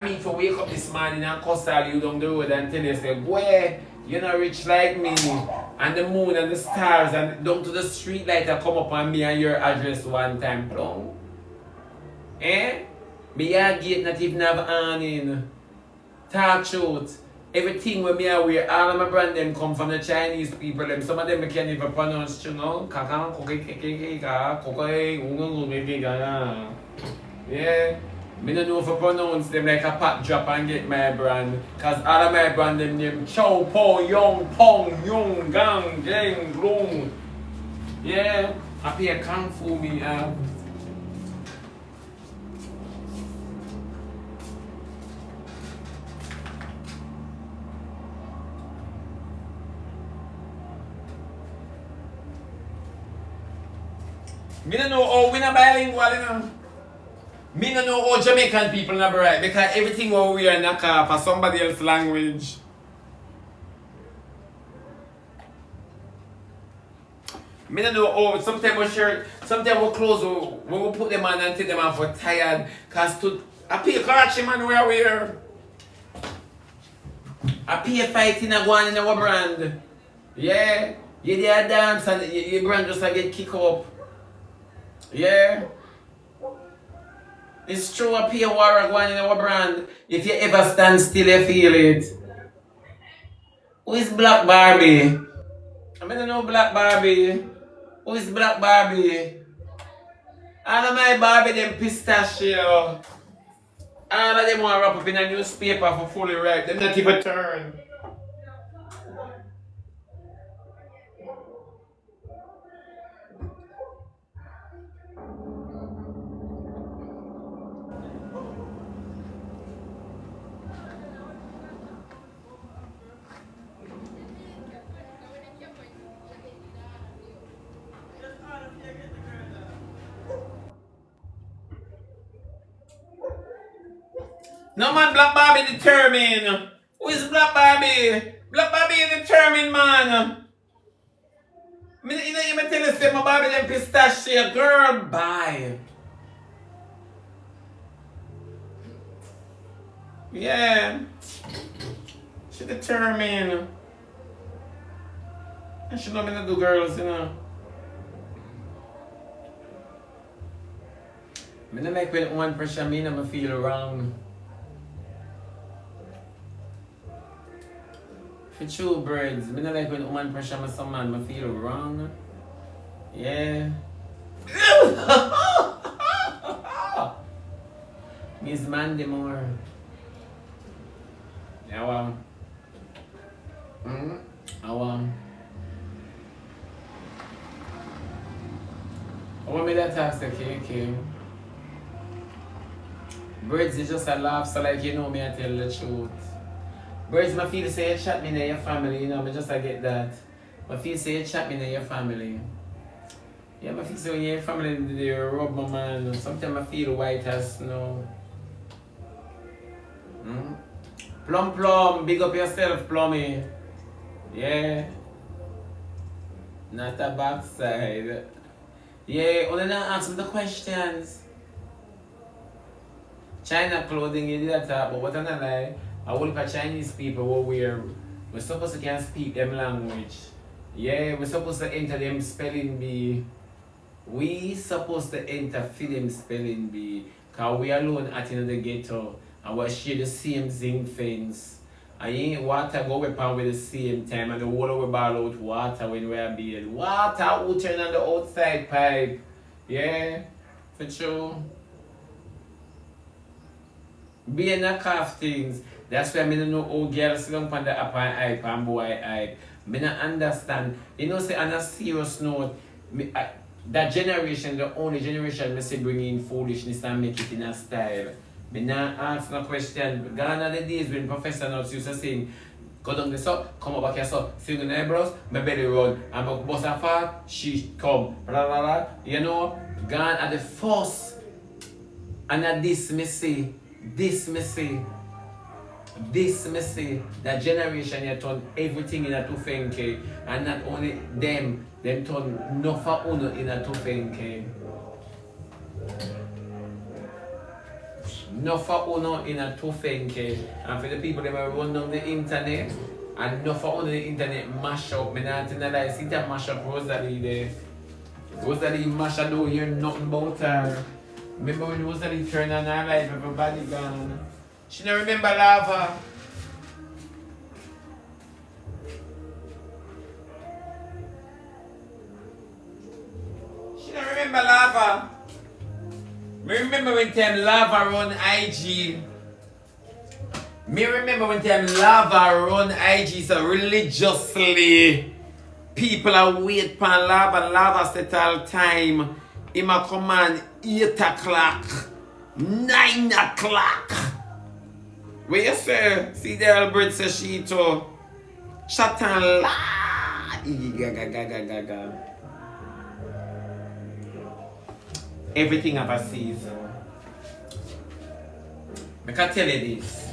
Me for wake up this morning and cuss all you down the road and tell you, say, boy, you're not rich like me. And the moon and the stars and down to the street light that come up on me and your address one time. Plum. Eh? Me your gate not even have awning. Talk truth. Everything when me I wear, all of my brand them come from the Chinese people. Them. Some of them I can't even pronounce, you know. Yeah. Me don't know if I pronounce them like a pat drop and get my brand. Cause all of my brand them name Chow, Po, Yong, Pong, Yung, Gang, Geng, Glung. Yeah. I pay a kung fu me. Me don't know how we not bilingual, you know. Me don't know how Jamaican people not right because everything what we are knock off for somebody else's language. Me don't know how sometimes we shirt, sometimes we clothes when we put them on and take them off we're tired. Cause to I pay Karachi man we are wear. I pay fighting and going in our brand. Yeah. You there dance and your brand just like get kicked up. Yeah. It's true, I pay a war going in our brand. If you ever stand still, you feel it. Who is Black Barbie? I don't know Black Barbie. Who is Black Barbie? All of my Barbie, them pistachio. All of them want to wrap up in a newspaper for fully ripe. Them not even turn. No man, Black Barbie determined. Who is Black Barbie? Black Barbie is determined, man. Me, you know, even tell you, say my Barbie them pistachio. Girl, bye. Yeah. She determined. And she know me to do girls, you know. Me not like when one pressure me, I feel wrong. For true birds, me not like when one pressure me some man, I feel wrong. Yeah. Miss Mandy more. Yeah, well. I want me that tax the KK. Birds is just a laugh, so like you know me, I tell the truth. Birds, my feel say you chat me in your family, you know, I just I get that. My feel say you chat me in your family. Yeah, my feel say when you're in family, they rub my man. Sometimes I feel white as snow. Plum plum, big up yourself, plummy. Yeah. Not a backside. Yeah, only now ask me the questions. China clothing, you did that, but what I'm not like, I will for Chinese people who we're supposed to can speak them language. Yeah, we're supposed to enter them spelling bee. We supposed to enter for them spelling bee. Cause we alone at in the ghetto and we share the same zinc fence. And you ain't water go weapon with the same time and the water we ball out water when we are beard. Water will turn on the outside pipe. Yeah, for sure. Being a craft things. That's why I don't know how girls sit down on the upper hype and boy hype. I don't understand. You know, say on a serious note, that generation, the only generation I say bring in foolishness and make it in a style. I not ask no question. Gone are the days when professionals used to sing, go down the so, come up back here so, sing in eyebrows, my belly run, and my boss a fart, she come, blah blah blah. You know, gone are the first. And at this me say, that generation you turn everything in a tufenke, and not only them turn no for uno in a tufenke. No for uno in a tufenke. And for the people that run on the internet, and no for uno the internet mash up. Me not in the see that mash up Rosalie there. Rosalie mash, I don't hear nothing about her. Remember when Rosalie turned on her life, everybody gone. She don't remember Lava. She don't remember Lava. Me remember when time Lava run IG. Me remember when time Lava run IG so religiously. People are wait for Lava. Lava set all time. He ma command 8 o'clock, 9 o'clock. Where you say? See the Albert says she too. Shut and la. Everything have a season. I can tell you this.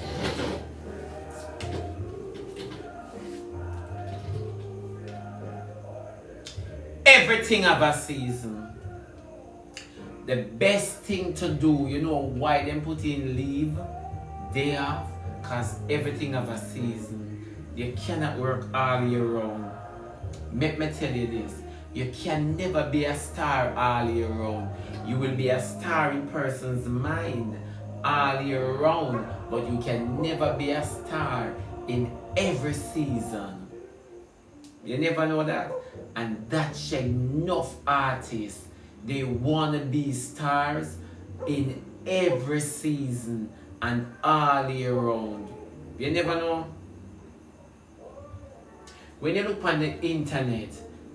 Everything have a season. The best thing to do, you know why them put in leave, day off, because everything have a season. You cannot work all year round. Let me tell you this. You can never be a star all year round. You will be a star in person's mind all year round, but you can never be a star in every season. You never know that? And that's enough artists. They want to be stars in every season and all year round. You never know? When you look on the internet,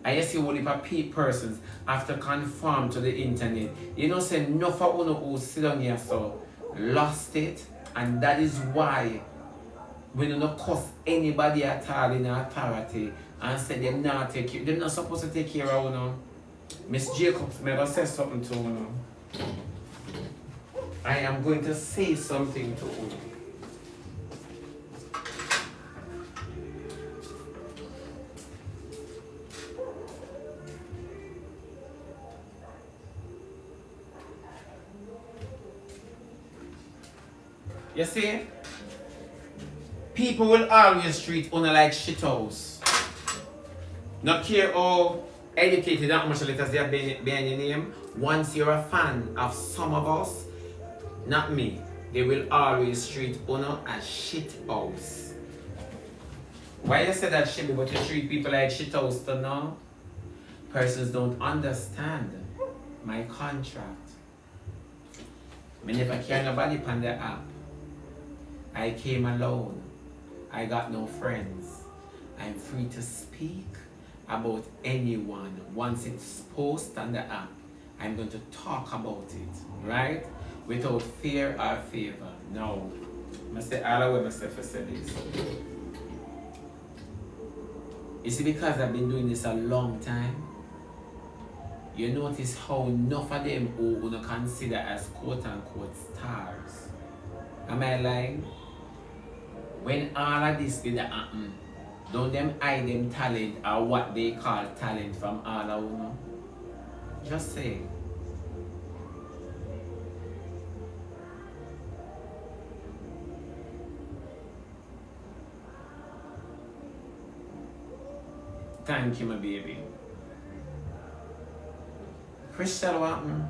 I see only for persons have to conform to the internet. You know, say no for one who sit down here so lost it, and that is why we do not cuss anybody at all in authority and say them not take you. They're not supposed to take care of you. Miss Jacobs, may I say something to you? I am going to say something to you. You see? People will always treat one like shithouse. Not care how educated and how much letters they have behind your name. Once you're a fan of some of us, not me, they will always treat one as shithouse. Why you say that shit, but you treat people like shithouse to know? Persons don't understand my contract. I never carry nobody on the app. I came alone. I got no friends. I'm free to speak about anyone. Once it's posted on the app, I'm going to talk about it, right? Without fear or favor. No. I say all the way myself for say this. You see, because I've been doing this a long time, you notice how enough of them who you consider as quote-unquote stars. Am I lying? When all of this did happen, don't them hide them talent or what they call talent from all of you? Just say. Thank you, my baby. Crystal, what happened?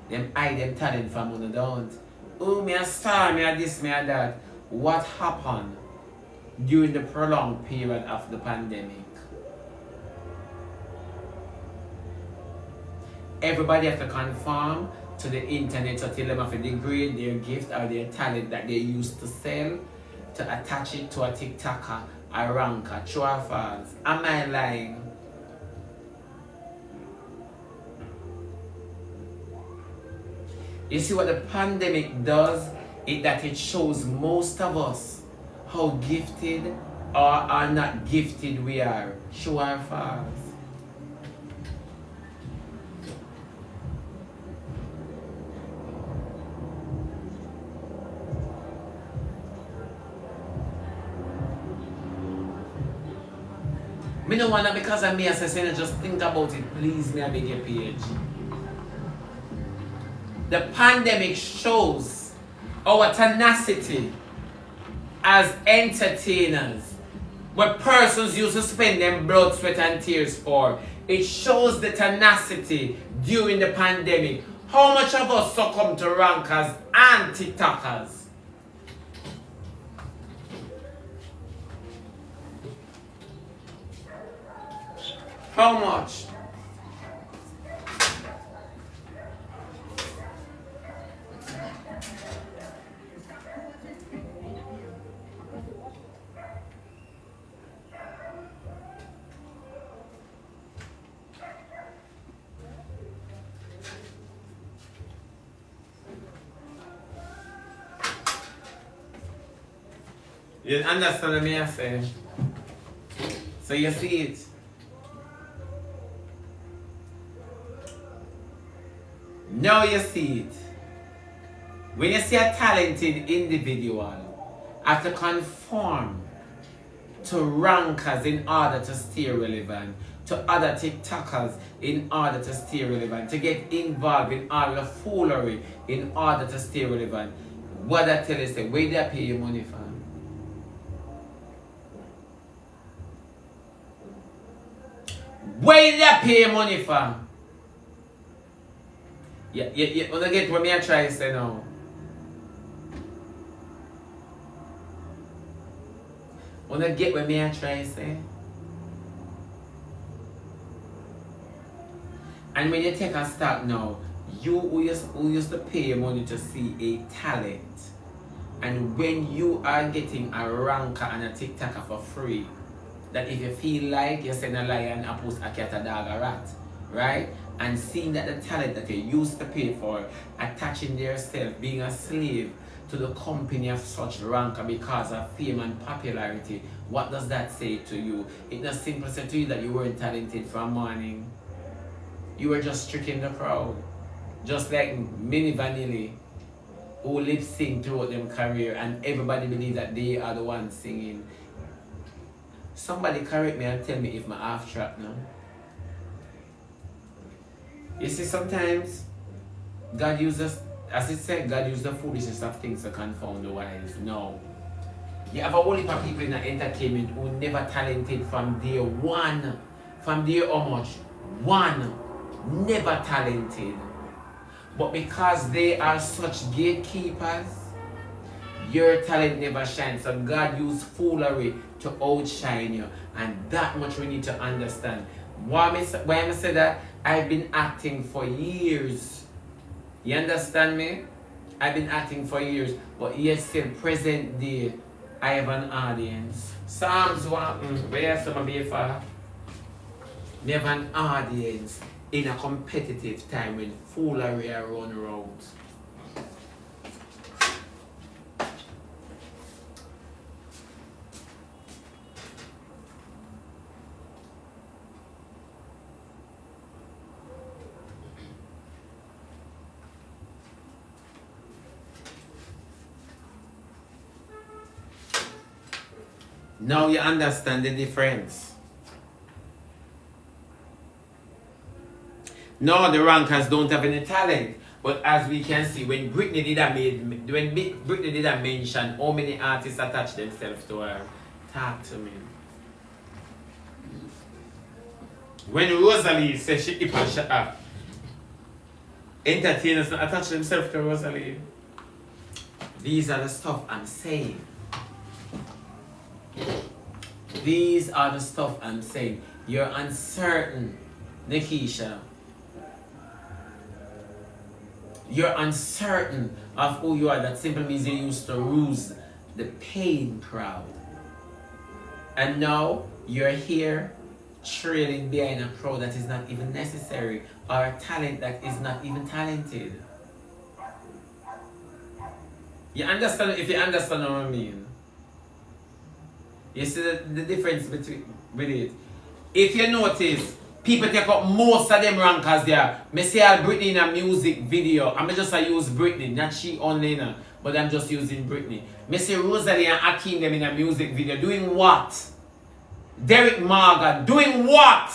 Them hide them talent from you, don't. Oh, me a star, me a this, me a that. What happened during the prolonged period of the pandemic? Everybody has to conform to the internet to tell them if they degrade their gift or their talent that they used to sell to attach it to a TikToker, a ranker, true or false. Am I lying? You see what the pandemic does? It shows most of us how gifted or are not gifted we are. True or false? Me no wanna because of me as I say, just think about it, please me I beg your page. The pandemic shows our tenacity as entertainers, what persons used to spend their blood, sweat, and tears for. It shows the tenacity during the pandemic. How much of us succumb to rankers and TikTokers? How much? You understand what I say? So you see it. Now you see it. When you see a talented individual have to conform to rankers in order to stay relevant, to other TikTokers in order to stay relevant, to get involved in all the foolery in order to stay relevant, what I tell you is, where they pay your money from? Where they pay your money from? You wanna get what me I try to say now? Wanna get what me I try to say? And when you take a stock now, you who used to pay your money to see a talent, and when you are getting a ranker and a TikToker for free, that if you feel like you're saying a lion, a post, a cat, a dog, a rat, right? And seeing that the talent that you used to pay for, attaching yourself, being a slave to the company of such ranker because of fame and popularity, what does that say to you? It does simply say to you that you weren't talented from morning. You were just tricking the crowd. Just like Mini Vanilli, who lip sync throughout their career and everybody believes that they are the ones singing. Somebody correct me and tell me if my half track now. You see, sometimes God uses, as it said, God uses the foolishness of things to confound the wise. No. You have a whole heap of people in the entertainment who never talented from day one. From day how much? One. Never talented. But because they are such gatekeepers, your talent never shines. So God used foolery to outshine you. And that much we need to understand. Why I say that? I've been acting for years. You understand me? I've been acting for years. But yet still present day, I have an audience. Psalms 1, where some of you for? We have an audience in a competitive time when foolery are run around. Now you understand the difference. No, the rankers don't have any talent. But as we can see, when Britney did a mention how many artists attach themselves to her, talk to me. When Rosalie says she hip and shut up, entertainers attach themselves to Rosalie. These are the stuff I'm saying. These are the stuff I'm saying. You're uncertain, Nikisha. You're uncertain of who you are. That simply means you used to ruse the pain crowd. And now you're here trailing behind a crowd that is not even necessary, or a talent that is not even talented. You understand? If you understand what I mean. You see the difference between with it. If you notice, people take up most of them rankers there. Me see all Britney in a music video. I'm just use Britney, not she only, but I'm just using Britney. Me see Rosalie and Akeem them in a music video. Doing what? Derek Marga doing what?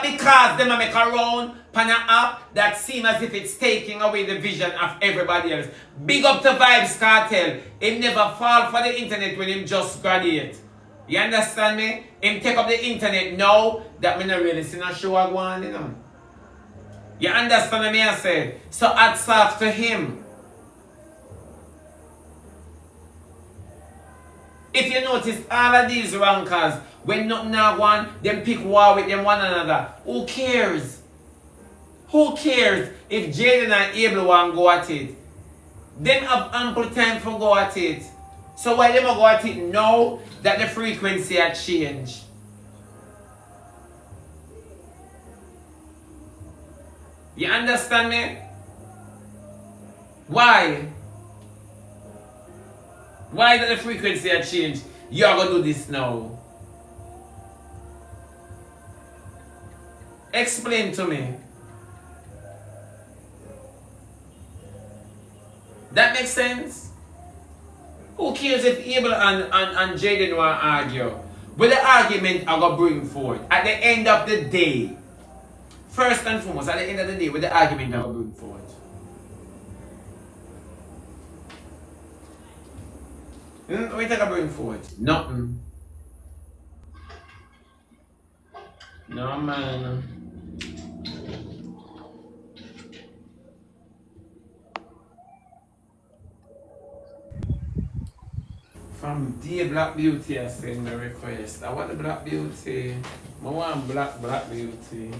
Because them make a round pan an app that seems as if it's taking away the vision of everybody else. Big up to Vibes Cartel. Him never fall for the internet when him just graduate. You understand me? Him take up the internet now that me not really see no show I go on, you know. You understand what I say? So hats off to him. If you notice all of these rankers, when nothing now one, them pick war with them one another. Who cares? Who cares if Jaden and Abel want to go at it? Them have ample time for go at it. So why them go at it now that the frequency has changed? You understand me? Why? Why that the frequency has changed? You're going to do this now. Explain to me. That makes sense? Who cares if Abel and Jaden want to argue? But the argument I going to bring forward at the end of the day. First and foremost, at the end of the day, with the argument I going to bring forward. What you think I bring forward? Nothing. No, man. From Dear Black Beauty, I send my request. I want the Black Beauty. I want Black Beauty.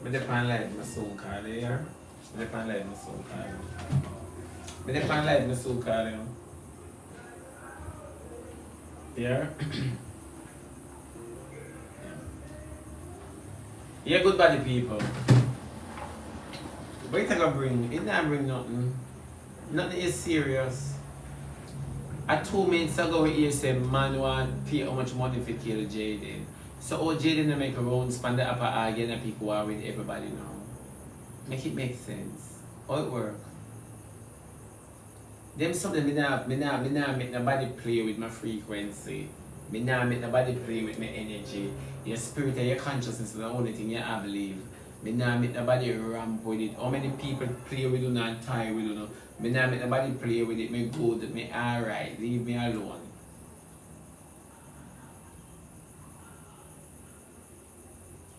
I depend like my soul card here. I depend like my soul card. I depend like my soul card here. Yeah, good body people. What you think I bring? It not bring nothing. Nothing is serious. 2 minutes ago you say man want pay how much money for kill Jaden. So Jaden make a round span the upper again and people are with everybody now. Make it make sense. How it work? Them something me not make nobody play with my frequency. Me not make nobody play with my energy. Your spirit and your consciousness is the only thing you have believe. Me not make nobody ramp with it. How many people play with you and tie with you? Me not make nobody play with it. Me good, me alright. Leave me alone.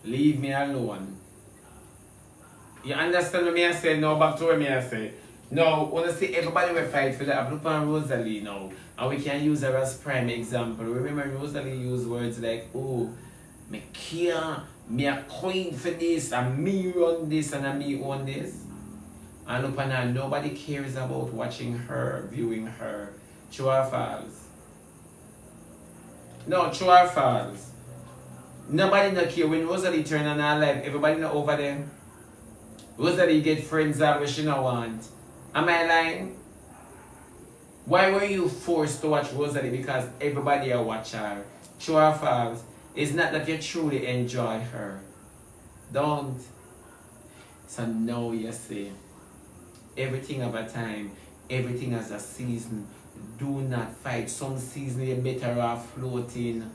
Leave me alone. You understand what I say? Now back to what I say. Now, want to see everybody will fight for the Ablupa and Rosalie now. And we can use her as prime example. Remember Rosalie used words like, oh, me care, me a queen for this, and me run this, and me own this. And look at nobody cares about watching her, viewing her. True or false? No, true or false? Nobody not care when Rosalie turn on her life. Everybody not over there. Rosalie get friends that which she not want. Am I lying? Why were you forced to watch Rosalie? Because everybody will watch her. True or false? It's not that you truly enjoy her. Don't. So now you see, everything of a time, everything has a season. Do not fight. Some season you're better off floating.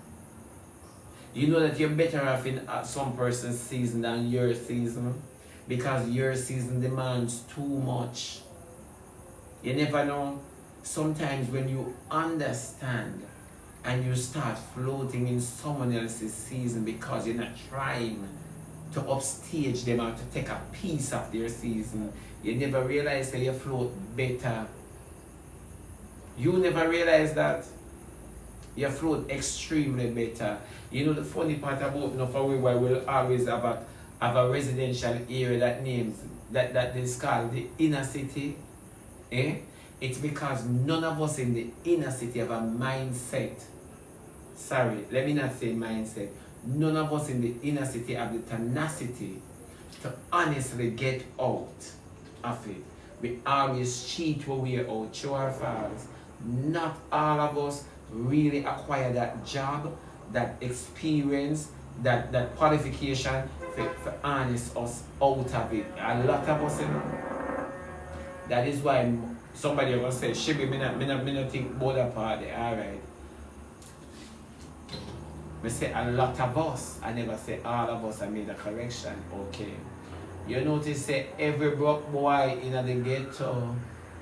You know that you're better off in some person's season than your season. Because your season demands too much. You never know. Sometimes when you understand and you start floating in someone else's season because you're not trying to upstage them or to take a piece of their season, you never realize that you float better. You never realize that you float extremely better. You know the funny part about Nofawi, why we'll always have a residential area that is called the inner city. It's because none of us in the inner city have a mindset. Sorry, let me not say mindset. None of us in the inner city have the tenacity to honestly get out of it. We always cheat when we are out. True or false? Not all of us really acquire that job, that experience, that qualification for harness us out of it. A lot of us, you know. That is why somebody will say, Shibi, me not think about that part there. Alright. I say a lot of us. I never say all of us. I made a correction. Okay. You notice say every broke boy in the ghetto,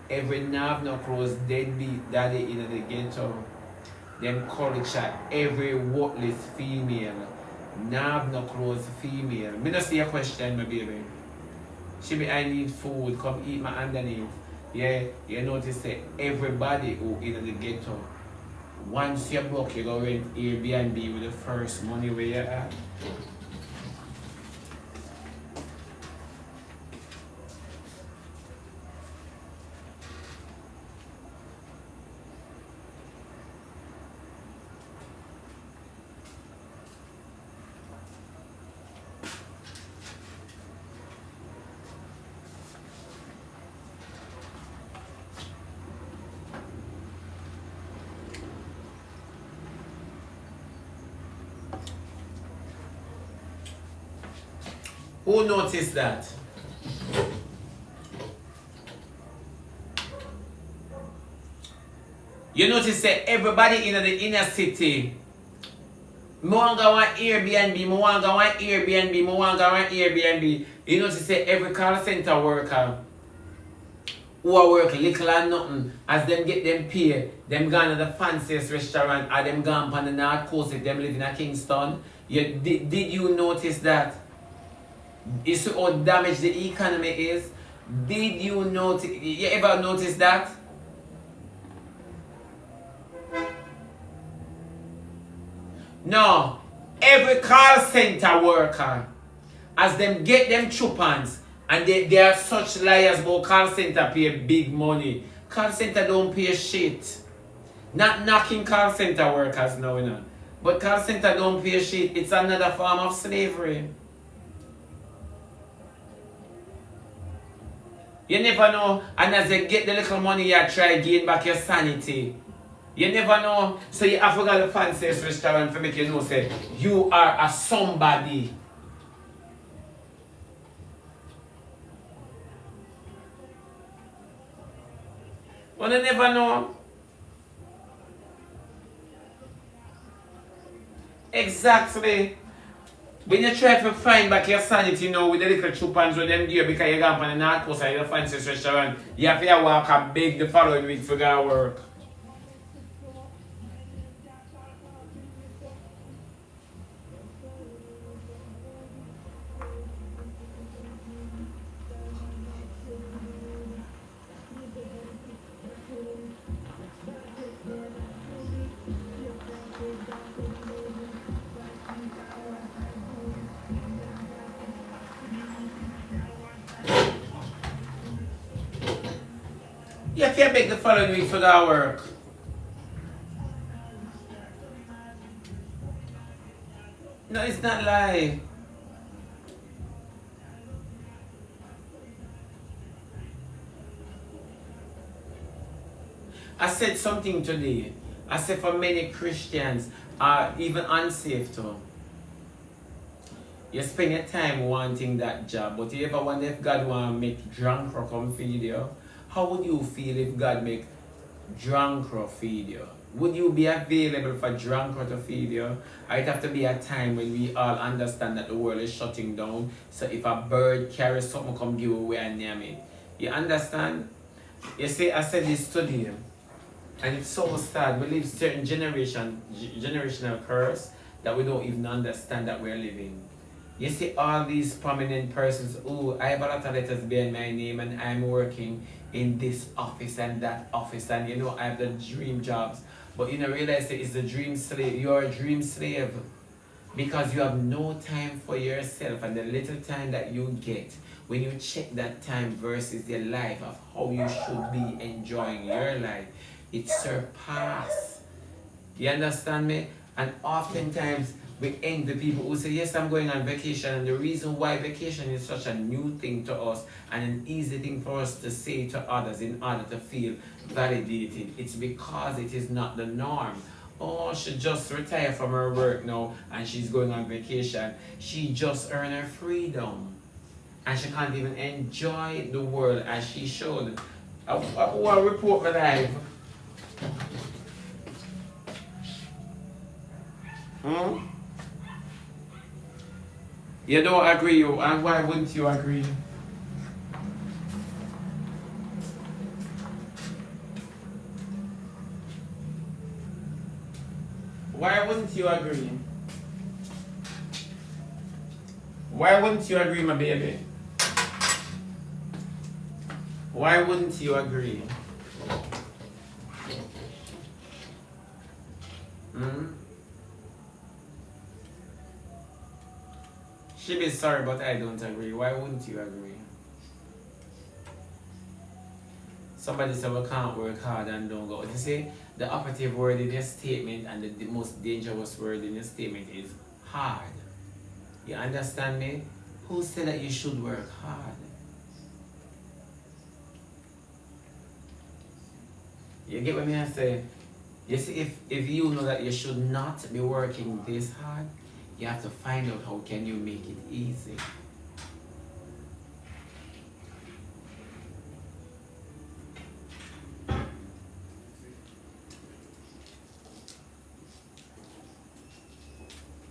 every nerve no close deadbeat daddy in the ghetto, them culture every worthless female, nerve no close female. Me not see a question, my baby. She be I need food, come eat my underneath. Yeah, you notice say everybody who in the ghetto, once you're broke, you go rent Airbnb with the first money where you at. Who noticed that? You notice that everybody in the inner city, me want go on Airbnb, me want go on Airbnb, me want go on Airbnb. You notice that every call center worker who are work little and nothing, as them get them pay, them gone to the fanciest restaurant, or them gone on the North Coast if them live in a Kingston. Did you notice that? You see how damaged the economy is? Did you notice? You ever notice that? No. Every call center worker, as them get them chupans, and they are such liars about call center pay big money. Call center don't pay shit. Not knocking call center workers now, you know. But call center don't pay shit. It's another form of slavery. You never know, and as you get the little money, you try gain back your sanity. You never know, so you have to go to the fanciest restaurant to make you know, say, you are a somebody. Well, you never know. Exactly. When you try to find back your sanity now with the little chupans with them gear because you go on the North Coast and the fanciest restaurant, you have to walk and beg the following week to go to work. You have to beg the following week for that work. No, it's not lie. I said something today. I said for many Christians are even unsafe too. You spend your time wanting that job, but you ever wonder if God want to make drunk or come feed you? How would you feel if God make drunk or feed you? Would you be available for drunk or to feed you? Or it have to be a time when we all understand that the world is shutting down. So if a bird carries something, come give away and name it. You understand? You see, I said this today, and it's so sad. We live certain generational curse that we don't even understand that we're living. You see all these prominent persons, oh, I have a lot of letters behind my name and I'm working in this office and that office and you know I have the dream jobs. But you know realize that it's the dream slave. You're a dream slave because you have no time for yourself, and the little time that you get, when you check that time versus your life of how you should be enjoying your life, it surpasses. You understand me? And oftentimes We envy people who say, yes, I'm going on vacation. And the reason why vacation is such a new thing to us and an easy thing for us to say to others in order to feel validated, it's because it is not the norm. Oh, she just retired from her work now and she's going on vacation. She just earned her freedom. And she can't even enjoy the world as she should. I want to report my life. Hmm? You don't agree, and why wouldn't you agree? Why wouldn't you agree? Why wouldn't you agree, my baby? Why wouldn't you agree? Hmm? She be sorry, but I don't agree. Why wouldn't you agree? Somebody said we can't work hard and don't go. You see, the operative word in your statement and the most dangerous word in your statement is hard. You understand me? Who said that you should work hard? You get what I say? You see, if you know that you should not be working this hard, you have to find out how can you make it easy.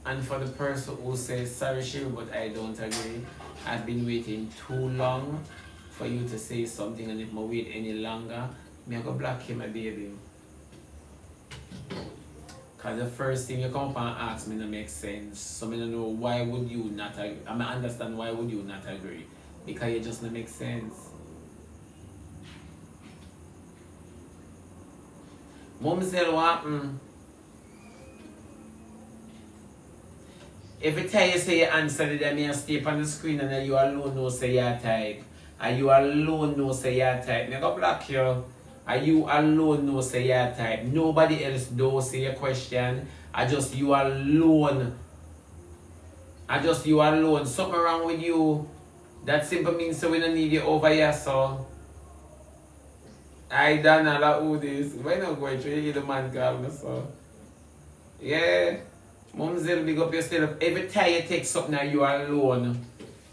And for the person who says, sorry Shiri, but I don't agree, I've been waiting too long for you to say something, and if I wait any longer, I'm going to block you, my baby. Because the first thing you come up and ask me don't make sense. So I don't know why would you not agree. I understand why would you not agree. Because it just don't make sense. Mom said what happened? Every time you say your answer, then you stay on the screen and then you alone know say your type. And you alone know say your type. I'm going to block you. And you alone know say your type. Nobody else do say your question. I just you alone. I just you alone. Something wrong with you. That simple means so we don't need you over here, so. I don't know who this. Why not going to hear the man call me, so? Yeah. Mumsel, big up yourself. Every time you take something and you alone.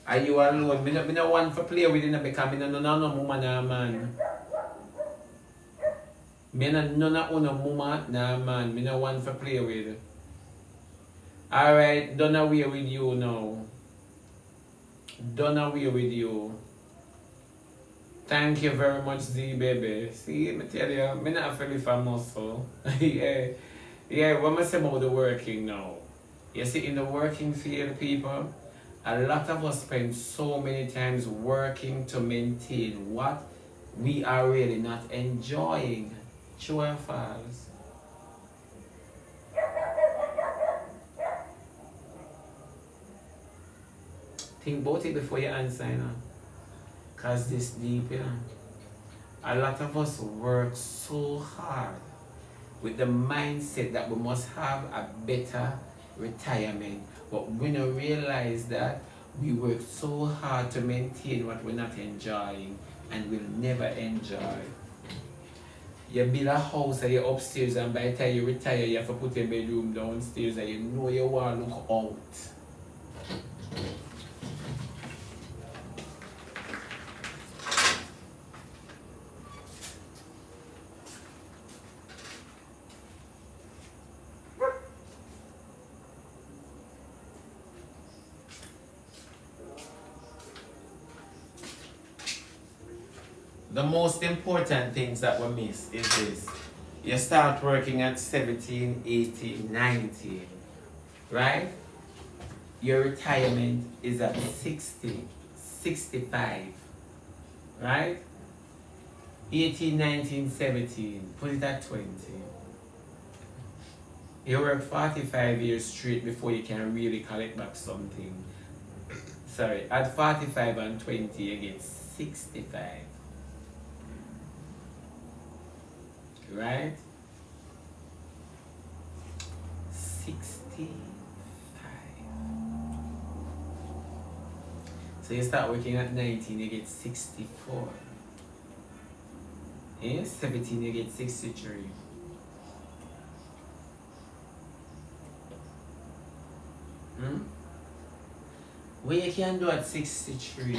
And you alone. I don't want to play with it because I don't know no woman or man. I don't know no woman nor man. I don't want to play with. Alright, done away with you now. Done away with you. Thank you very much, Z baby. See, I tell you, I'm not feeling for muscle. Yeah, what am I saying about the working now? You see, in the working field, people, a lot of us spend so many times working to maintain what we are really not enjoying. True or false? Think about it before you answer, you know? Because this deep, you know? A lot of us work so hard with the mindset that we must have a better retirement. But we don't realize that we work so hard to maintain what we're not enjoying and will never enjoy. You build a house and you're upstairs, and by the time you retire, you have to put your bedroom downstairs and you know you want to look out. The most important things that we miss is this. You start working at 17, 18, 19, right? Your retirement is at 60, 65, right? 18, 19, 17, put it at 20. You work 45 years straight before you can really collect back something. Sorry, at 45 and 20 you get 65. Right? 65. So you start working at 19, you get 64. 17, you get 63. What you can do at 63?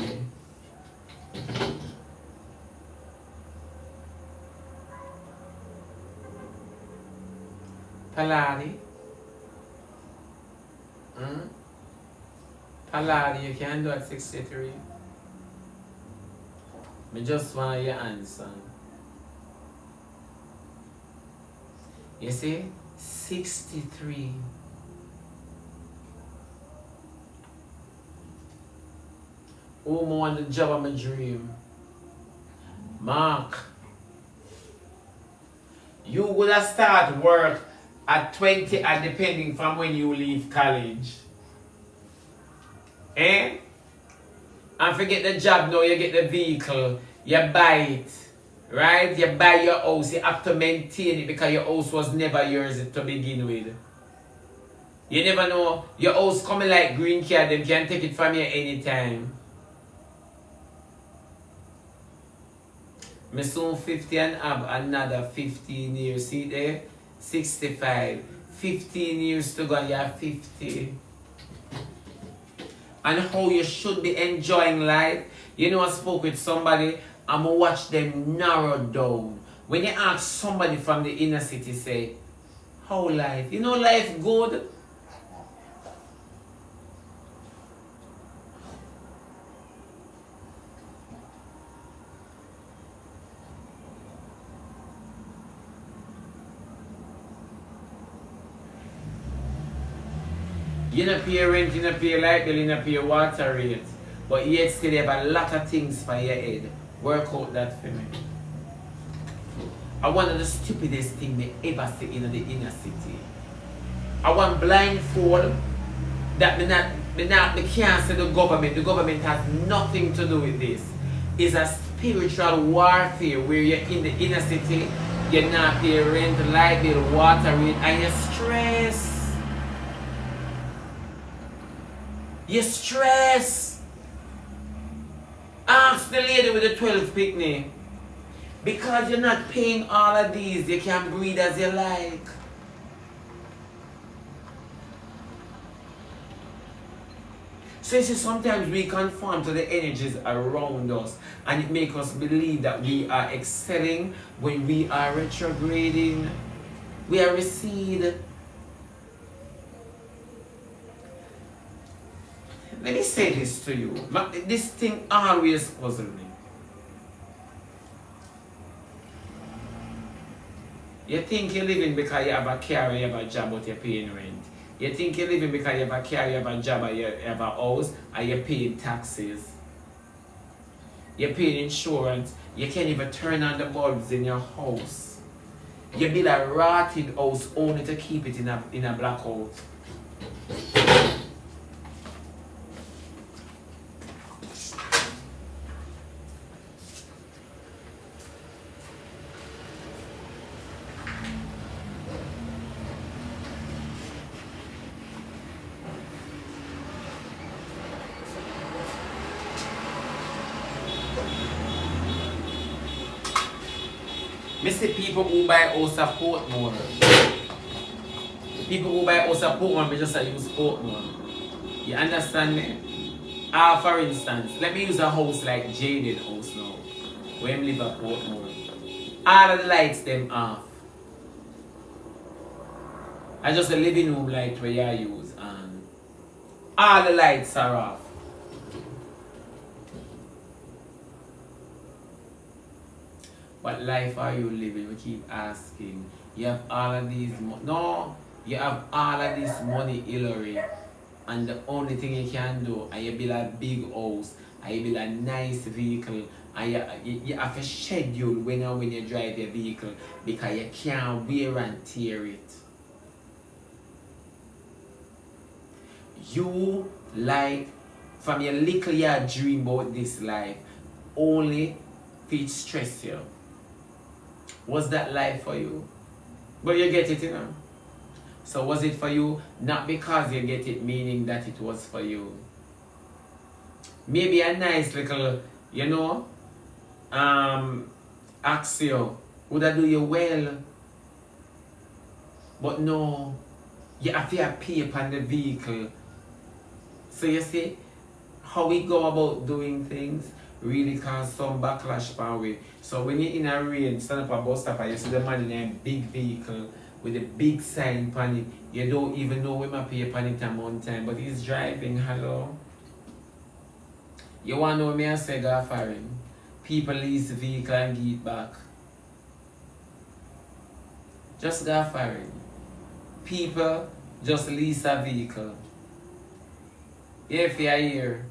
Paladi. Paladi, you can do at 63. I just want your answer. You see? 63. Oh, I want the job of my dream. Mark. You would have started work at 20 and depending from when you leave college. And forget the job now, you get the vehicle, you buy it. Right? You buy your house, you have to maintain it because your house was never yours to begin with. You never know, your house coming like green card, them can take it from you anytime. Me soon 50 and have another 15 years. See there? 65. 15 years to go and you're 50. And how you should be enjoying life. You know, I spoke with somebody, I'm going to watch them narrow down. When you ask somebody from the inner city, say, how life? You know life good? You don't pay rent, you don't pay light bill, you don't pay water rate. But yet still you have a lot of things for your head. Work out that for me. One of the stupidest things they ever see in the inner city. I want blindfold that me can't say the government. The government has nothing to do with this. It's a spiritual warfare where you're in the inner city, you're not pay rent, light bill, water rate, and you're stressed. You're stressed. Ask the lady with the 12 picnic. Because you're not paying all of these, you can breathe as you like. So you see, sometimes we conform to the energies around us and it makes us believe that we are excelling when we are retrograding. We are recede. Let me say this to you. This thing always puzzles me. You think you're living because you have a car, you have a job, but you're paying rent. You think you're living because you have a car, you have a job, you have a house, and you're paying taxes. You're paying insurance. You can't even turn on the bulbs in your house. You build a rotted house only to keep it in a blackout. I see people who buy house at Portmore. People who buy house at Portmore, they just use Portmore. You understand me? For instance, let me use a house like Jaden house now, where I live at Portmore. All of the lights them off. I just a living room light where I use, and all the lights are off. What life are you living? We keep asking. You have all of these you have all of this money, Hillary, and the only thing you can do, and you build a big house, and you build a nice vehicle, and you have a schedule when you drive your vehicle because you can't wear and tear it. You like from your little you dream about this life only if it stress you. Was that life for you? But you get it, you know. So was it for you? Not because you get it, meaning that it was for you. maybe a nice little, you know, axio would have do you well. But no, you have to pay upon the vehicle. So you see, how we go about doing things really cause some backlash per way. So when you're in a rain, stand up a bus stop and you see the man in a big vehicle with a big sign on it, you don't even know when I pay upon it on time, but he's driving, hello. You want to know me I say go foreign? People lease the vehicle and give it back. Just go foreign. People just lease a vehicle. If you're here,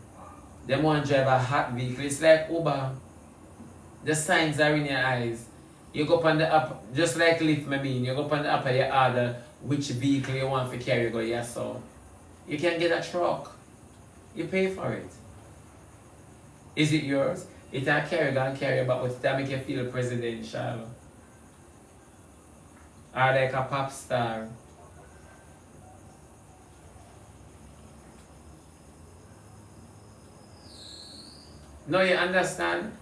they want to drive a hot vehicle. It's like Uber. The signs are in your eyes. You go up on the app, just like Lyft, you go up on the app and you order which vehicle you want to carry, go, yes, so. You can get a truck. You pay for it. Is it yours? It a carry, gonna carry back, but it make you feel presidential. Or like a pop star. No, you understand?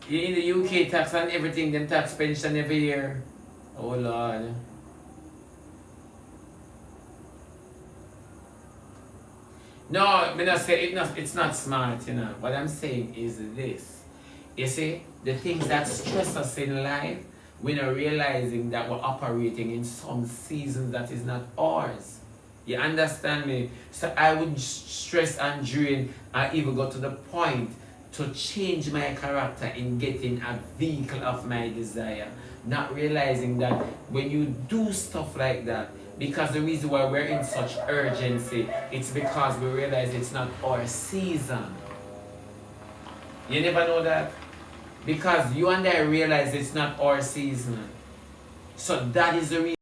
You in the UK tax and everything, them tax pension every year. Oh Lord. No, I not say it's not smart, you know. What I'm saying is this. You see, the things that stress us in life, we're not realizing that we're operating in some seasons that is not ours. You understand me? So I would stress and drain and even go to the point to change my character in getting a vehicle of my desire. Not realizing that when you do stuff like that, because the reason why we're in such urgency, it's because we realize it's not our season. You never know that? Because you and I realize it's not our season. So that is the reason